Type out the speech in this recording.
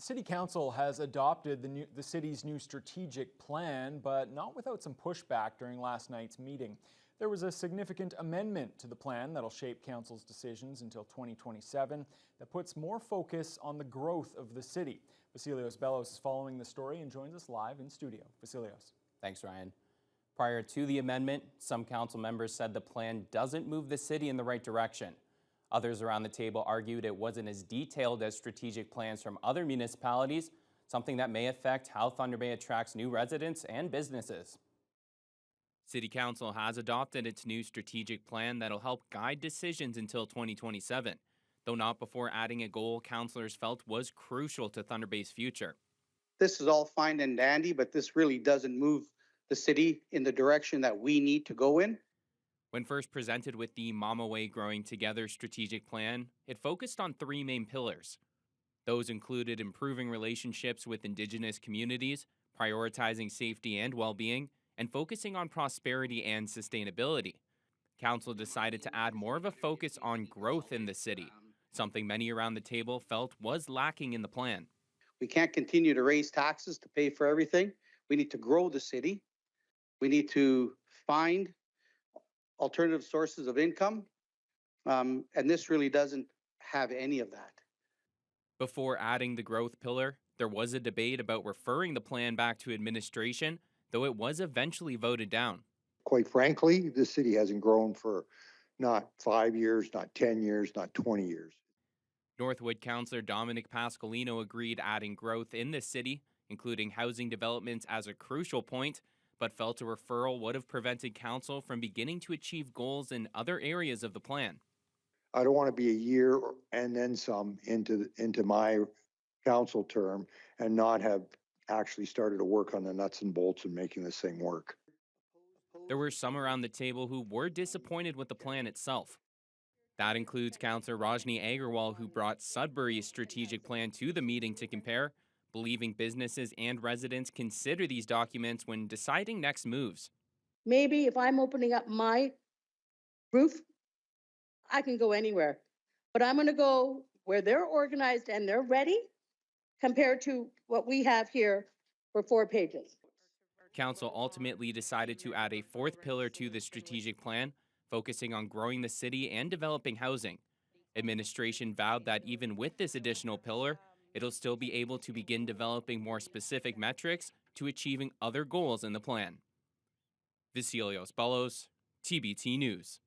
City Council has adopted the city's new strategic plan, but not without some pushback during last night's meeting. There was a significant amendment to the plan that'll shape Council's decisions until 2027 that puts more focus on the growth of the city. Vasilios Bellos is following the story and joins us live in studio. Vasilios. Thanks, Ryan. Prior to the amendment, some council members said the plan doesn't move the city in the right direction. Others around the table argued it wasn't as detailed as strategic plans from other municipalities, something that may affect how Thunder Bay attracts new residents and businesses. City Council has adopted its new strategic plan that'll help guide decisions until 2027, though not before adding a goal councilors felt was crucial to Thunder Bay's future. This is all fine and dandy, but this really doesn't move the city in the direction that we need to go in. When first presented with the Mama Way Growing Together strategic plan, it focused on three main pillars. Those included improving relationships with Indigenous communities, prioritizing safety and well-being, and focusing on prosperity and sustainability. Council decided to add more of a focus on growth in the city, something many around the table felt was lacking in the plan. We can't continue to raise taxes to pay for everything. We need to grow the city. We need to find alternative sources of income, and this really doesn't have any of that. Before adding the growth pillar, there was a debate about referring the plan back to administration, though it was eventually voted down. Quite frankly, the city hasn't grown for not 5 years, not 10 years, not 20 years. Northwood Councillor Dominic Pascolino agreed adding growth in the city, including housing developments, as a crucial point, but felt a referral would have prevented council from beginning to achieve goals in other areas of the plan. I don't want to be a year and then some into my council term and not have actually started to work on the nuts and bolts and making this thing work. There were some around the table who were disappointed with the plan itself. That includes Councillor Rajni Agarwal, who brought Sudbury's strategic plan to the meeting to compare, believing businesses and residents consider these documents when deciding next moves. Maybe if I'm opening up my roof, I can go anywhere, but I'm going to go where they're organized and they're ready compared to what we have here for 4 pages. Council ultimately decided to add a fourth pillar to the strategic plan, focusing on growing the city and developing housing. Administration vowed that even with this additional pillar, it'll still be able to begin developing more specific metrics to achieving other goals in the plan. Vasilios Bellos, TBT News.